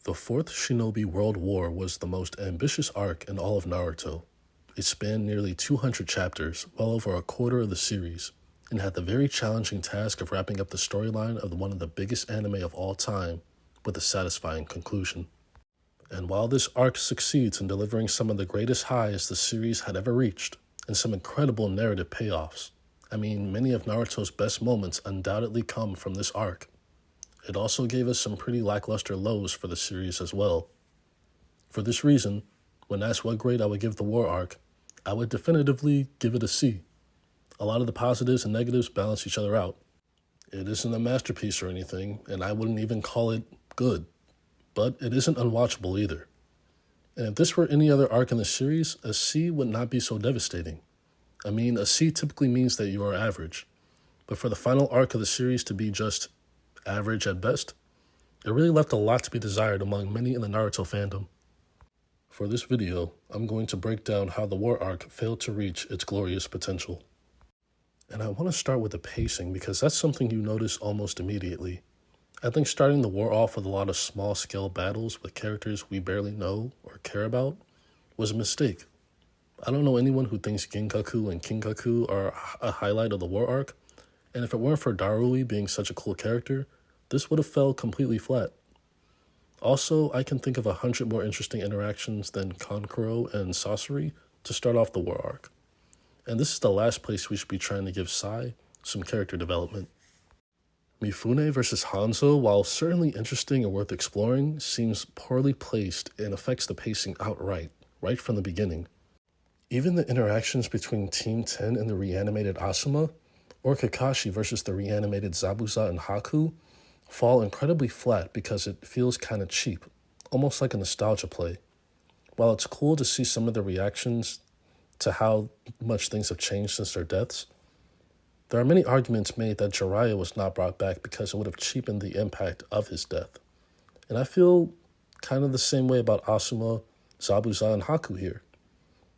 The Fourth Shinobi World War was the most ambitious arc in all of Naruto. It spanned nearly 200 chapters, well over a quarter of the series, and had the very challenging task of wrapping up the storyline of one of the biggest anime of all time with a satisfying conclusion. And while this arc succeeds in delivering some of the greatest highs the series had ever reached, and some incredible narrative payoffs, many of Naruto's best moments undoubtedly come from this arc. It also gave us some pretty lackluster lows for the series as well. For this reason, when asked what grade I would give the war arc, I would definitively give it a C. A lot of the positives and negatives balance each other out. It isn't a masterpiece or anything, and I wouldn't even call it good, but it isn't unwatchable either. And if this were any other arc in the series, a C would not be so devastating. A C typically means that you are average, but for the final arc of the series to be just average at best, it really left a lot to be desired among many in the Naruto fandom. For this video, I'm going to break down how the war arc failed to reach its glorious potential. And I want to start with the pacing because that's something you notice almost immediately. I think starting the war off with a lot of small-scale battles with characters we barely know or care about was a mistake. I don't know anyone who thinks Ginkaku and Kinkaku are a highlight of the war arc, and if it weren't for Darui being such a cool character, this would have fell completely flat. Also, I can think of 100 more interesting interactions than Kankuro and Sasori to start off the war arc. And this is the last place we should be trying to give Sai some character development. Mifune versus Hanzo, while certainly interesting and worth exploring, seems poorly placed and affects the pacing outright, right from the beginning. Even the interactions between Team 10 and the reanimated Asuma, or Kakashi versus the reanimated Zabuza and Haku, fall incredibly flat because it feels kind of cheap, almost like a nostalgia play. While it's cool to see some of the reactions to how much things have changed since their deaths, there are many arguments made that Jiraiya was not brought back because it would have cheapened the impact of his death. And I feel kind of the same way about Asuma, Zabuza, and Haku here.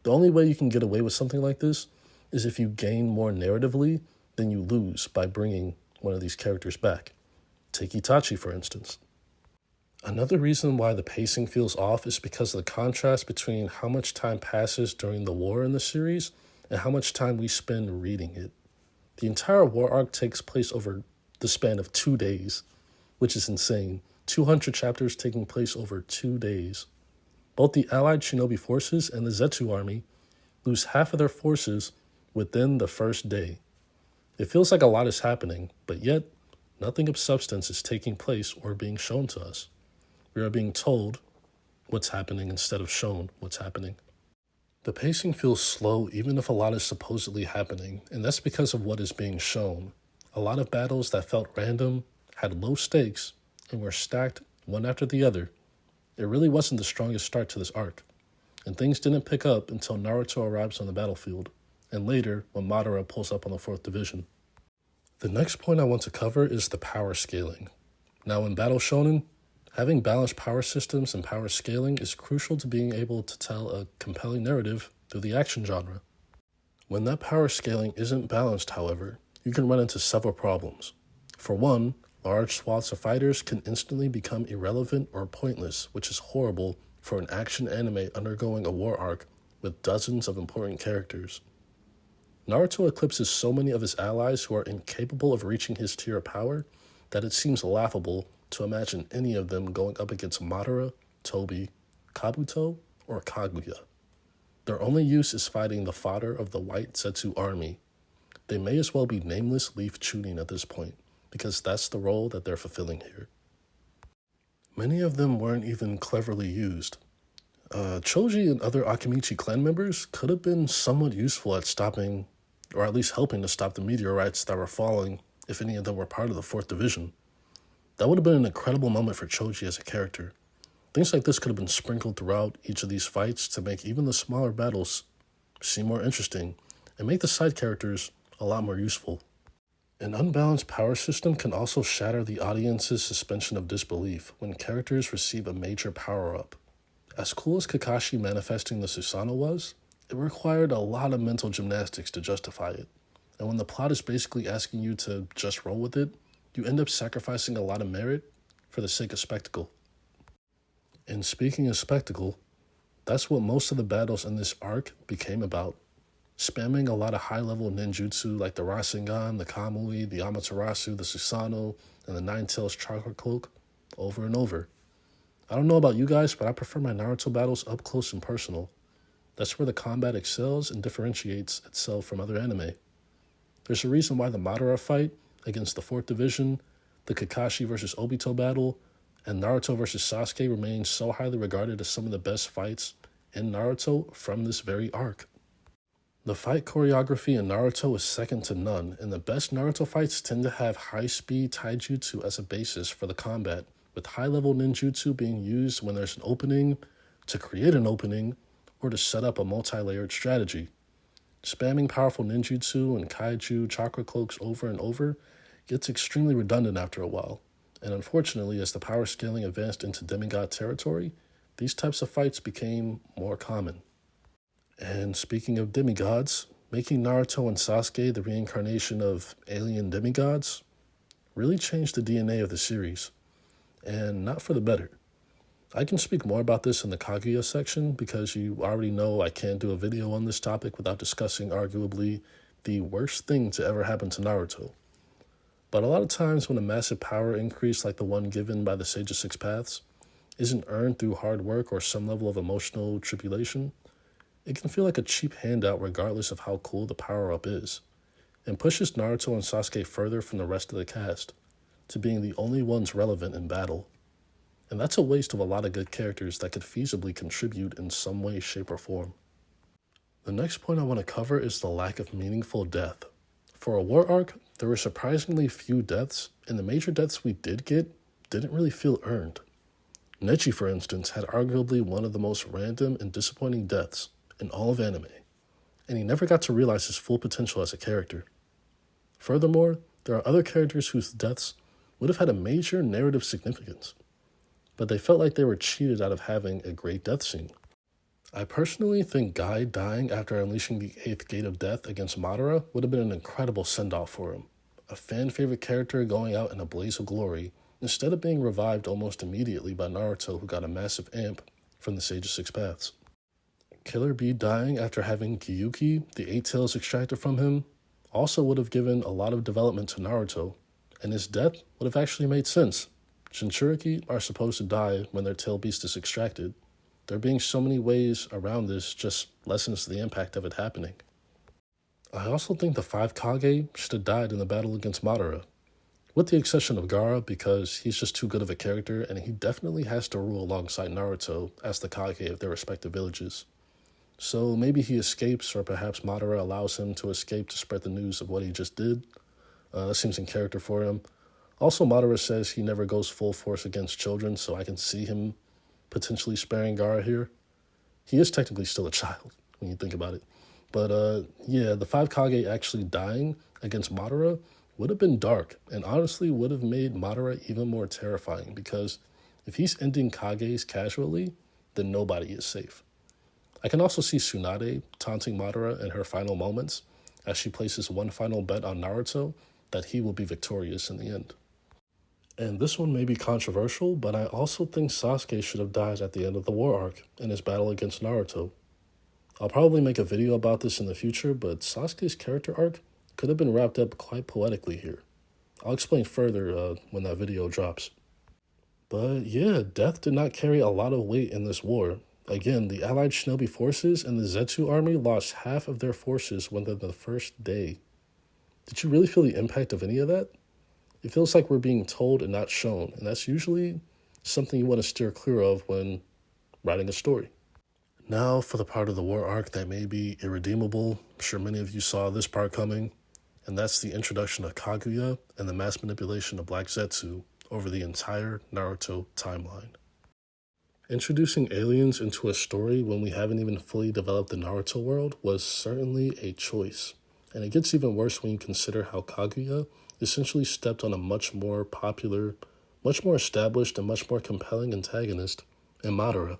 The only way you can get away with something like this is if you gain more narratively than you lose by bringing one of these characters back. Take Itachi, for instance. Another reason why the pacing feels off is because of the contrast between how much time passes during the war in the series and how much time we spend reading it. The entire war arc takes place over the span of 2 days, which is insane. 200 chapters taking place over 2 days. Both the allied shinobi forces and the Zetsu army lose half of their forces within the first day. It feels like a lot is happening, but yet nothing of substance is taking place or being shown to us. We are being told what's happening instead of shown what's happening. The pacing feels slow even if a lot is supposedly happening, and that's because of what is being shown. A lot of battles that felt random, had low stakes, and were stacked one after the other. It really wasn't the strongest start to this arc, and things didn't pick up until Naruto arrives on the battlefield, and later when Madara pulls up on the 4th Division. The next point I want to cover is the power scaling. Now in Battle Shonen, having balanced power systems and power scaling is crucial to being able to tell a compelling narrative through the action genre. When that power scaling isn't balanced, however, you can run into several problems. For one, large swaths of fighters can instantly become irrelevant or pointless, which is horrible for an action anime undergoing a war arc with dozens of important characters. Naruto eclipses so many of his allies who are incapable of reaching his tier of power that it seems laughable to imagine any of them going up against Madara, Tobi, Kabuto, or Kaguya. Their only use is fighting the fodder of the White Zetsu army. They may as well be nameless leaf Chunin at this point, because that's the role that they're fulfilling here. Many of them weren't even cleverly used. Choji and other Akimichi clan members could have been somewhat useful at stopping, or at least helping to stop the meteorites that were falling if any of them were part of the 4th Division. That would have been an incredible moment for Choji as a character. Things like this could have been sprinkled throughout each of these fights to make even the smaller battles seem more interesting and make the side characters a lot more useful. An unbalanced power system can also shatter the audience's suspension of disbelief when characters receive a major power-up. As cool as Kakashi manifesting the Susanoo was, it required a lot of mental gymnastics to justify it. And when the plot is basically asking you to just roll with it, you end up sacrificing a lot of merit for the sake of spectacle. And speaking of spectacle, that's what most of the battles in this arc became about. Spamming a lot of high-level ninjutsu like the Rasengan, the Kamui, the Amaterasu, the Susanoo, and the Nine-Tails Chakra Cloak over and over. I don't know about you guys, but I prefer my Naruto battles up close and personal. That's where the combat excels and differentiates itself from other anime. There's a reason why the Madara fight against the 4th Division, the Kakashi versus Obito battle, and Naruto versus Sasuke remain so highly regarded as some of the best fights in Naruto from this very arc. The fight choreography in Naruto is second to none, and the best Naruto fights tend to have high-speed taijutsu as a basis for the combat, with high-level ninjutsu being used when there's an opening, to create an opening, or to set up a multi-layered strategy. Spamming powerful ninjutsu and kaiju chakra cloaks over and over gets extremely redundant after a while, and unfortunately, as the power scaling advanced into demigod territory, these types of fights became more common. And speaking of demigods, making Naruto and Sasuke the reincarnation of alien demigods really changed the DNA of the series, and not for the better. I can speak more about this in the Kaguya section because you already know I can't do a video on this topic without discussing arguably the worst thing to ever happen to Naruto. But a lot of times when a massive power increase like the one given by the Sage of Six Paths isn't earned through hard work or some level of emotional tribulation, it can feel like a cheap handout regardless of how cool the power-up is, and pushes Naruto and Sasuke further from the rest of the cast, to being the only ones relevant in battle. And that's a waste of a lot of good characters that could feasibly contribute in some way, shape, or form. The next point I want to cover is the lack of meaningful death. For a war arc, there were surprisingly few deaths, and the major deaths we did get didn't really feel earned. Neji, for instance, had arguably one of the most random and disappointing deaths in all of anime, and he never got to realize his full potential as a character. Furthermore, there are other characters whose deaths would have had a major narrative significance, but they felt like they were cheated out of having a great death scene. I personally think Guy dying after unleashing the 8th Gate of Death against Madara would have been an incredible send-off for him, a fan-favorite character going out in a blaze of glory, instead of being revived almost immediately by Naruto, who got a massive amp from the Sage of Six Paths. Killer Bee dying after having Gyuki, the 8 Tails extracted from him, also would have given a lot of development to Naruto, and his death would have actually made sense. Jinchuriki are supposed to die when their tail beast is extracted. There being so many ways around this just lessens the impact of it happening. I also think the 5 Kage should have died in the battle against Madara, with the exception of Gaara because he's just too good of a character and he definitely has to rule alongside Naruto as the Kage of their respective villages. So maybe he escapes, or perhaps Madara allows him to escape to spread the news of what he just did. That seems in character for him. Also, Madara says he never goes full force against children, so I can see him potentially sparing Gaara here. He is technically still a child, when you think about it. But yeah, the 5 Kage actually dying against Madara would have been dark, and honestly would have made Madara even more terrifying, because if he's ending Kages casually, then nobody is safe. I can also see Tsunade taunting Madara in her final moments, as she places one final bet on Naruto that he will be victorious in the end. And this one may be controversial, but I also think Sasuke should have died at the end of the war arc in his battle against Naruto. I'll probably make a video about this in the future, but Sasuke's character arc could have been wrapped up quite poetically here. I'll explain further when that video drops. But yeah, death did not carry a lot of weight in this war. Again, the allied Shinobi forces and the Zetsu army lost half of their forces within the first day. Did you really feel the impact of any of that? It feels like we're being told and not shown, and that's usually something you want to steer clear of when writing a story. Now for the part of the war arc that may be irredeemable. I'm sure many of you saw this part coming, and that's the introduction of Kaguya and the mass manipulation of Black Zetsu over the entire Naruto timeline. Introducing aliens into a story when we haven't even fully developed the Naruto world was certainly a choice, and it gets even worse when you consider how Kaguya essentially stepped on a much more popular, much more established, and much more compelling antagonist in Madara.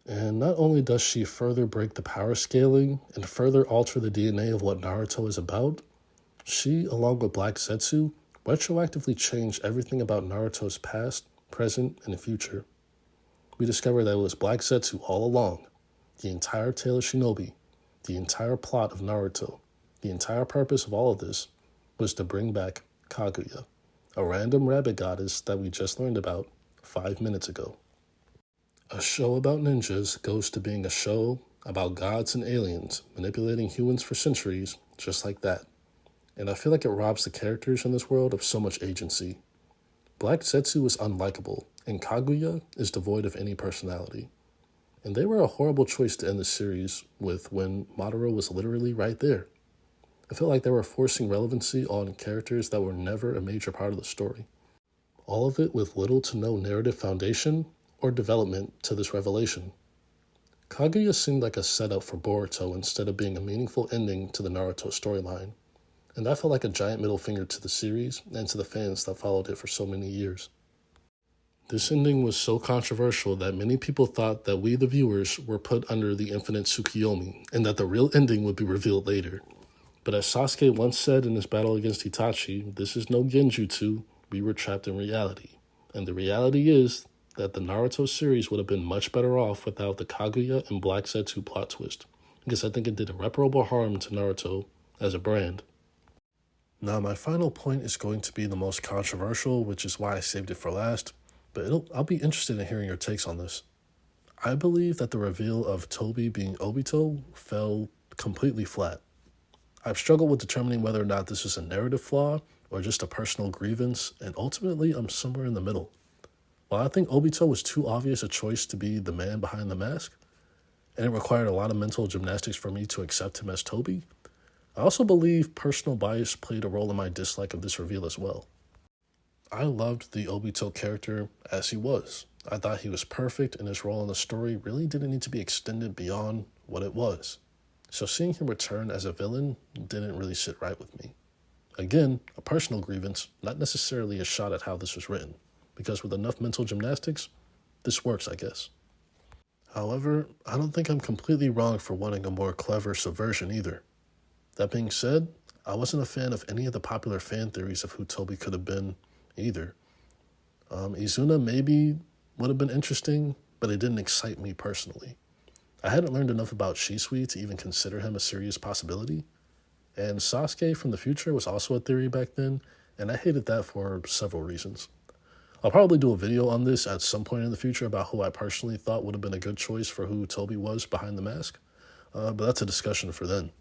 And not only does she further break the power scaling and further alter the DNA of what Naruto is about, she, along with Black Zetsu, retroactively changed everything about Naruto's past, present, and future. we discover that it was Black Zetsu all along. The entire tale of Shinobi, the entire plot of Naruto, the entire purpose of all of this was to bring back Kaguya, a random rabbit goddess that we just learned about 5 minutes ago. A show about ninjas goes to being a show about gods and aliens manipulating humans for centuries, just like that. And I feel like it robs the characters in this world of so much agency. Black Zetsu is unlikable, and Kaguya is devoid of any personality. And they were a horrible choice to end the series with when Madara was literally right there. I feel like they were forcing relevancy on characters that were never a major part of the story. All of it with little to no narrative foundation or development to this revelation. Kaguya seemed like a setup for Boruto instead of being a meaningful ending to the Naruto storyline, and that felt like a giant middle finger to the series and to the fans that followed it for so many years. This ending was so controversial that many people thought that we, the viewers, were put under the infinite Tsukiyomi, and that the real ending would be revealed later. But as Sasuke once said in his battle against Itachi, this is no genjutsu, we were trapped in reality. And the reality is that the Naruto series would have been much better off without the Kaguya and Black Zetsu plot twist, because I think it did irreparable harm to Naruto as a brand. Now, my final point is going to be the most controversial, which is why I saved it for last, but I'll be interested in hearing your takes on this. I believe that the reveal of Tobi being Obito fell completely flat. I've struggled with determining whether or not this is a narrative flaw or just a personal grievance, and ultimately I'm somewhere in the middle. While I think Obito was too obvious a choice to be the man behind the mask, and it required a lot of mental gymnastics for me to accept him as Tobi, I also believe personal bias played a role in my dislike of this reveal as well. I loved the Obito character as he was. I thought he was perfect, and his role in the story really didn't need to be extended beyond what it was. So seeing him return as a villain didn't really sit right with me. Again, a personal grievance, not necessarily a shot at how this was written, because with enough mental gymnastics, this works, I guess. However, I don't think I'm completely wrong for wanting a more clever subversion either. That being said, I wasn't a fan of any of the popular fan theories of who Tobi could have been either. Izuna maybe would have been interesting, but it didn't excite me personally. I hadn't learned enough about Shisui to even consider him a serious possibility, and Sasuke from the future was also a theory back then, and I hated that for several reasons. I'll probably do a video on this at some point in the future about who I personally thought would have been a good choice for who Tobi was behind the mask, but that's a discussion for then.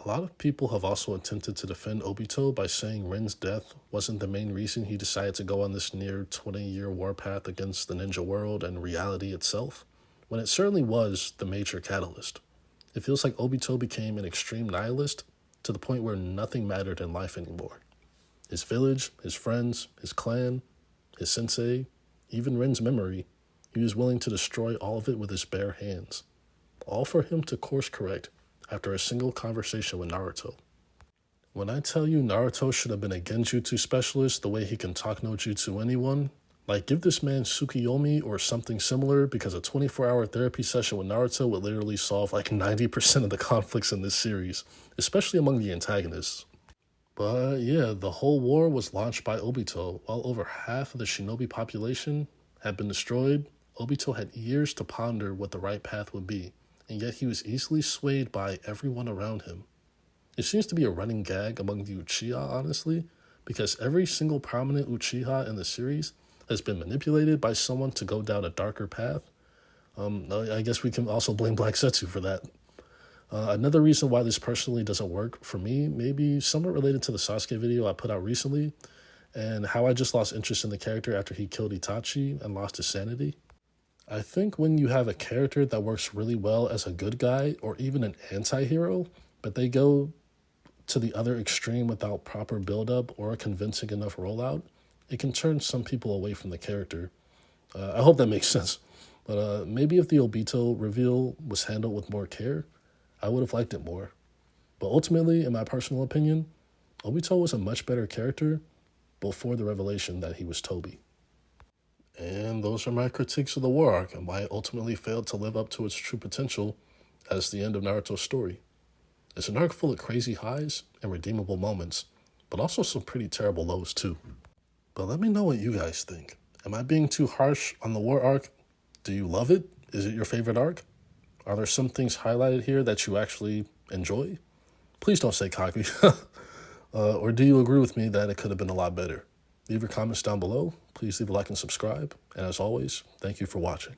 A lot of people have also attempted to defend Obito by saying Rin's death wasn't the main reason he decided to go on this near 20-year warpath against the ninja world and reality itself, when it certainly was the major catalyst. It feels like Obito became an extreme nihilist to the point where nothing mattered in life anymore. His village, his friends, his clan, his sensei, even Rin's memory, he was willing to destroy all of it with his bare hands. All for him to course correct after a single conversation with Naruto. When I tell you Naruto should have been a genjutsu specialist the way he can talk no jutsu anyone, like give this man Tsukiyomi or something similar, because a 24-hour therapy session with Naruto would literally solve like 90% of the conflicts in this series, especially among the antagonists. But yeah, the whole war was launched by Obito. While over half of the Shinobi population had been destroyed, Obito had years to ponder what the right path would be, and yet he was easily swayed by everyone around him. It seems to be a running gag among the Uchiha, honestly, because every single prominent Uchiha in the series has been manipulated by someone to go down a darker path. I guess we can also blame Black Zetsu for that. Another reason why this personally doesn't work for me may be somewhat related to the Sasuke video I put out recently, and how I just lost interest in the character after he killed Itachi and lost his sanity. I think when you have a character that works really well as a good guy or even an anti-hero, but they go to the other extreme without proper build-up or a convincing enough rollout, it can turn some people away from the character. I hope that makes sense. But maybe if the Obito reveal was handled with more care, I would have liked it more. But ultimately, in my personal opinion, Obito was a much better character before the revelation that he was Tobi. And those are my critiques of the war arc and why it ultimately failed to live up to its true potential as the end of Naruto's story. It's an arc full of crazy highs and redeemable moments, but also some pretty terrible lows too. But let me know what you guys think. Am I being too harsh on the war arc? Do you love it? Is it your favorite arc? Are there some things highlighted here that you actually enjoy? Please don't say Kaguya. Or do you agree with me that it could have been a lot better? Leave your comments down below. Please leave a like and subscribe. And as always, thank you for watching.